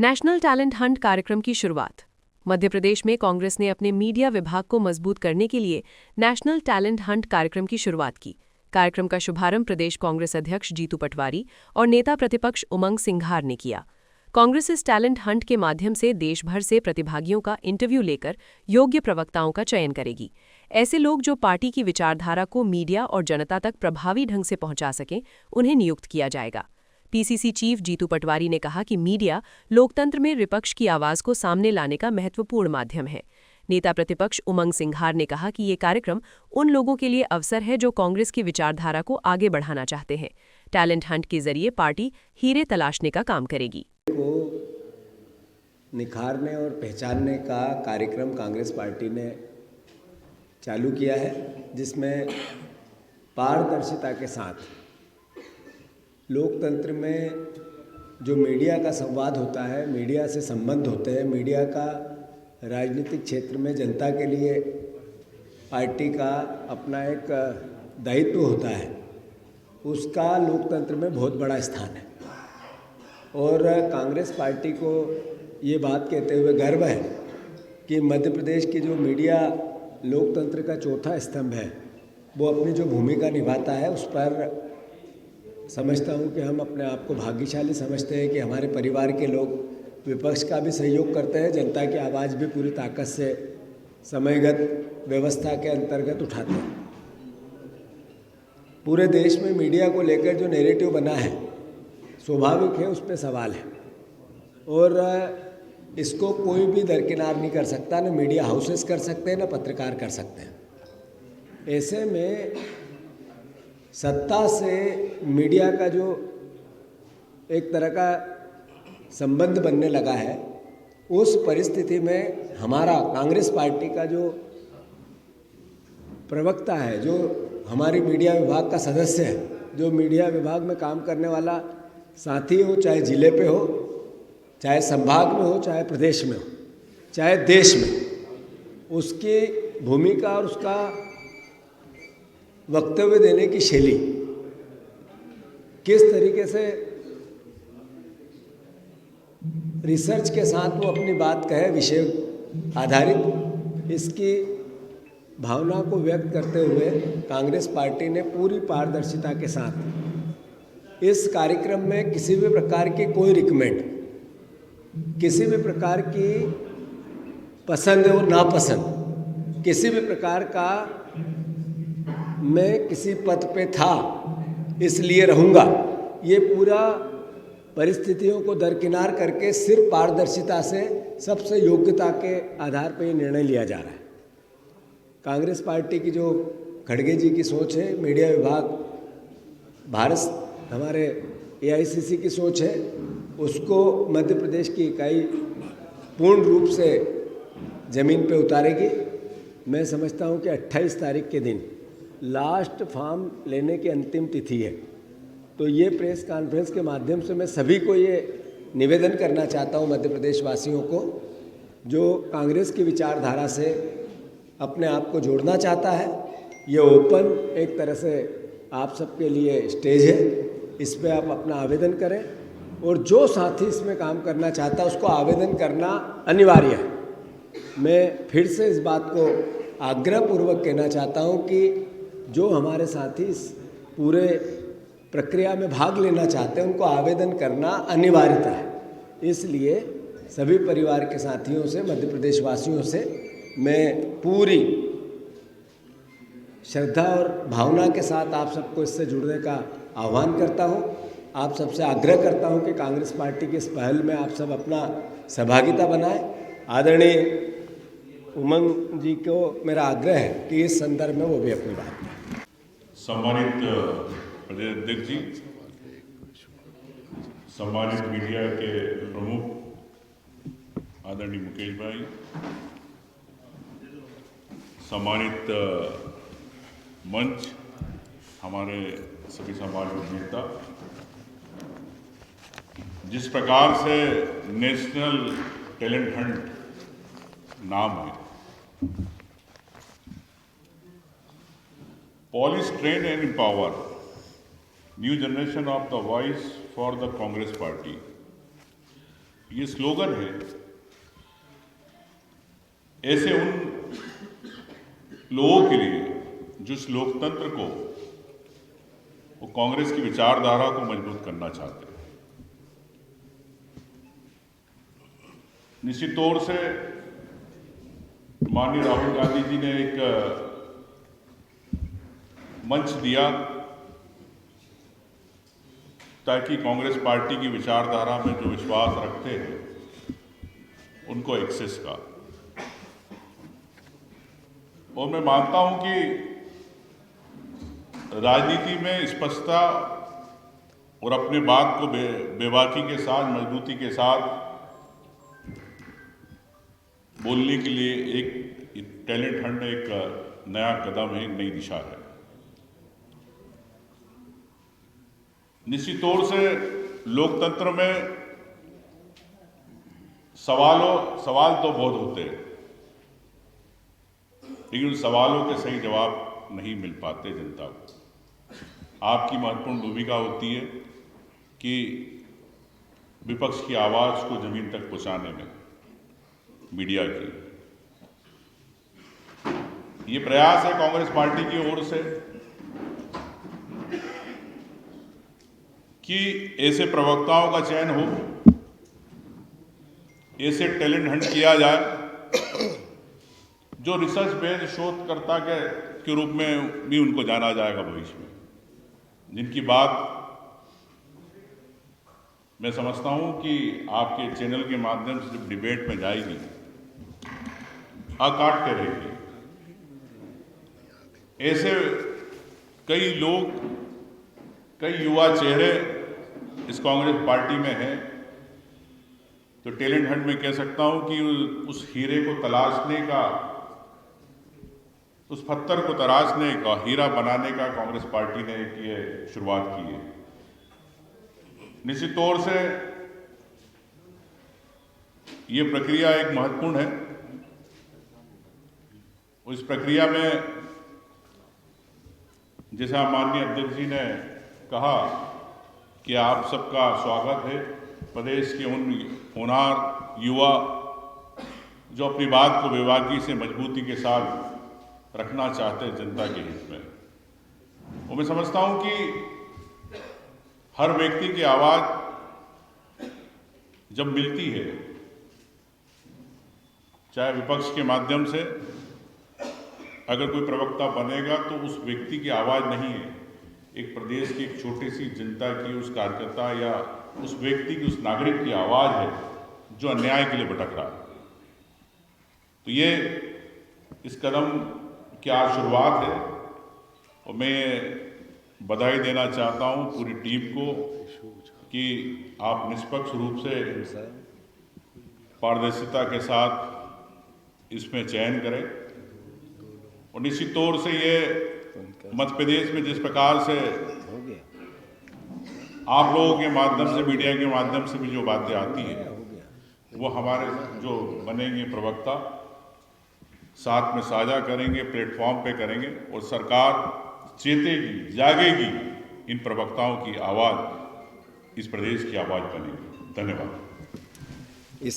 National talent Hunt कार्यक्रम की शुरुआत। मध्य प्रदेश में कांग्रेस ने अपने मीडिया विभाग को मजबूत करने के लिए नेशनल टैलेंट हंट कार्यक्रम की शुरुआत की। कार्यक्रम का शुभारंभ प्रदेश कांग्रेस अध्यक्ष जीतू पटवारी और नेता प्रतिपक्ष उमंग सिंघार ने किया। कांग्रेस इस टैलेंट हंट के माध्यम से देश भर से प्रतिभागियों का इंटरव्यू लेकर योग्य प्रवक्ताओं का चयन करेगी। ऐसे लोग जो पार्टी की विचारधारा को मीडिया और जनता तक प्रभावी ढंग से पहुंचा सकें, उन्हें नियुक्त किया जाएगा। पीसीसी चीफ जीतू पटवारी ने कहा कि मीडिया लोकतंत्र में विपक्ष की आवाज को सामने लाने का महत्वपूर्ण माध्यम है। नेता प्रतिपक्ष उमंग सिंघार ने कहा कि ये कार्यक्रम उन लोगों के लिए अवसर है जो कांग्रेस की विचारधारा को आगे बढ़ाना चाहते हैं। टैलेंट हंट के जरिए पार्टी हीरे तलाशने का काम करेगी। को निखारने और पहचानने का कार्यक्रम कांग्रेस पार्टी ने चालू किया है, जिसमें पारदर्शिता के साथ लोकतंत्र में जो मीडिया का संवाद होता है, मीडिया से संबंध होते हैं, मीडिया का राजनीतिक क्षेत्र में जनता के लिए पार्टी का अपना एक दायित्व होता है, उसका लोकतंत्र में बहुत बड़ा स्थान है। और कांग्रेस पार्टी को ये बात कहते हुए गर्व है कि मध्य प्रदेश की जो मीडिया लोकतंत्र का चौथा स्तंभ है, वो अपनी जो भूमिका निभाता है, उस पर समझता हूँ कि हम अपने आप को भाग्यशाली समझते हैं कि हमारे परिवार के लोग विपक्ष का भी सहयोग करते हैं, जनता की आवाज़ भी पूरी ताकत से समयगत व्यवस्था के अंतर्गत उठाते हैं। पूरे देश में मीडिया को लेकर जो नैरेटिव बना है, स्वाभाविक है, उस पर सवाल है और इसको कोई भी दरकिनार नहीं कर सकता, न मीडिया हाउसेस कर सकते हैं, न पत्रकार कर सकते हैं। ऐसे में सत्ता से मीडिया का जो एक तरह का संबंध बनने लगा है, उस परिस्थिति में हमारा कांग्रेस पार्टी का जो प्रवक्ता है, जो हमारी मीडिया विभाग का सदस्य है, जो मीडिया विभाग में काम करने वाला साथी हो, चाहे जिले पे हो, चाहे संभाग में हो, चाहे प्रदेश में हो, चाहे देश में, उसकी भूमिका और उसका वक्तव्य देने की शैली किस तरीके से रिसर्च के साथ वो अपनी बात कहे, विषय आधारित, इसकी भावना को व्यक्त करते हुए कांग्रेस पार्टी ने पूरी पारदर्शिता के साथ इस कार्यक्रम में किसी भी प्रकार की कोई रिकमेंड, किसी भी प्रकार की पसंद और नापसंद, किसी भी प्रकार का मैं किसी पद पे था इसलिए रहूँगा, ये पूरा परिस्थितियों को दरकिनार करके सिर्फ पारदर्शिता से सबसे योग्यता के आधार पर ये निर्णय लिया जा रहा है। कांग्रेस पार्टी की जो खड़गे जी की सोच है, मीडिया विभाग भारत हमारे एआईसीसी की सोच है, उसको मध्य प्रदेश की इकाई पूर्ण रूप से ज़मीन पे उतारेगी। मैं समझता हूँ कि 28 तारीख के दिन लास्ट फॉर्म लेने की अंतिम तिथि है, तो ये प्रेस कॉन्फ्रेंस के माध्यम से मैं सभी को ये निवेदन करना चाहता हूँ, मध्य प्रदेश वासियों को, जो कांग्रेस की विचारधारा से अपने आप को जोड़ना चाहता है, ये ओपन एक तरह से आप सबके लिए स्टेज है, इस पर आप अपना आवेदन करें और जो साथी इसमें काम करना चाहता है उसको आवेदन करना अनिवार्य है। मैं फिर से इस बात को आग्रहपूर्वक कहना चाहता हूँ कि जो हमारे साथी इस पूरे प्रक्रिया में भाग लेना चाहते हैं, उनको आवेदन करना अनिवार्यता है। इसलिए सभी परिवार के साथियों से, मध्य प्रदेश वासियों से मैं पूरी श्रद्धा और भावना के साथ आप सबको इससे जुड़ने का आह्वान करता हूँ। आप सबसे आग्रह करता हूँ कि कांग्रेस पार्टी की इस पहल में आप सब अपना सहभागिता बनाएं। आदरणीय उमंग जी को मेरा आग्रह है कि इस संदर्भ में वो भी अपनी बात करें। सम्मानित प्रदेश अध्यक्ष जी, सम्मानित मीडिया के प्रमुख आदरणीय मुकेश भाई, सम्मानित मंच, हमारे सभी समाज नेता, जिस प्रकार से नेशनल टैलेंट हंट नाम है, polish, train and empower new generation of the voice for the Congress party. ये स्लोगन है, ऐसे उन लोगों के लिए जो इस लोकतंत्र को, वो कांग्रेस की विचारधारा को मजबूत करना चाहते हैं। निश्चित तौर से माननीय राहुल गांधी जी ने एक मंच दिया ताकि कांग्रेस पार्टी की विचारधारा में जो विश्वास रखते हैं उनको एक्सेस का, और मैं मानता हूं कि राजनीति में स्पष्टता और अपने बात को बेबाकी के साथ, मजबूती के साथ बोलने के लिए एक टैलेंट हंट एक नया कदम है, एक नई दिशा है। निश्चित तौर से लोकतंत्र में सवाल तो बहुत होते हैं, लेकिन उन सवालों के सही जवाब नहीं मिल पाते जनता को। आपकी महत्वपूर्ण भूमिका होती है कि विपक्ष की आवाज़ को जमीन तक पहुंचाने में मीडिया की। ये प्रयास है कांग्रेस पार्टी की ओर से कि ऐसे प्रवक्ताओं का चयन हो, ऐसे टैलेंट हंट किया जाए जो रिसर्च बेस्ड शोधकर्ता के रूप में भी उनको जाना जाएगा भविष्य में, जिनकी बात मैं समझता हूं कि आपके चैनल के माध्यम से जब डिबेट में जाएगी अकाट के रहेगी। ऐसे कई लोग, कई युवा चेहरे इस कांग्रेस पार्टी में हैं, तो टैलेंट हंट में कह सकता हूं कि उस हीरे को तलाशने का, उस पत्थर को तराशने का, हीरा बनाने का कांग्रेस पार्टी ने एक ये शुरुआत की है। निश्चित तौर से ये प्रक्रिया एक महत्वपूर्ण है। इस प्रक्रिया में जैसा माननीय अध्यक्ष जी ने कहा कि आप सबका स्वागत है, प्रदेश के उन होनहार युवा जो अपनी बात को बेबाकी से, मजबूती के साथ रखना चाहते हैं जनता के हित में। और मैं समझता हूं कि हर व्यक्ति की आवाज़ जब मिलती है, चाहे विपक्ष के माध्यम से, अगर कोई प्रवक्ता बनेगा तो उस व्यक्ति की आवाज़ नहीं है, एक प्रदेश की एक छोटी सी जनता की, उस कार्यकर्ता या उस व्यक्ति की, उस नागरिक की आवाज़ है जो अन्याय के लिए भटक रहा है। तो ये इस कदम की आज शुरुआत है, और मैं बधाई देना चाहता हूँ पूरी टीम को कि आप निष्पक्ष रूप से, पारदर्शिता के साथ इसमें चयन करें। और निश्चित तौर से ये मध्य प्रदेश में जिस प्रकार से आप लोगों के माध्यम से, मीडिया के माध्यम से भी जो बातें आती हैं, वो हमारे जो बनेंगे प्रवक्ता साथ में साझा करेंगे, प्लेटफॉर्म पे करेंगे, और सरकार चेतेगी, जागेगी, इन प्रवक्ताओं की आवाज़ इस प्रदेश की आवाज़ बनेगी। धन्यवाद।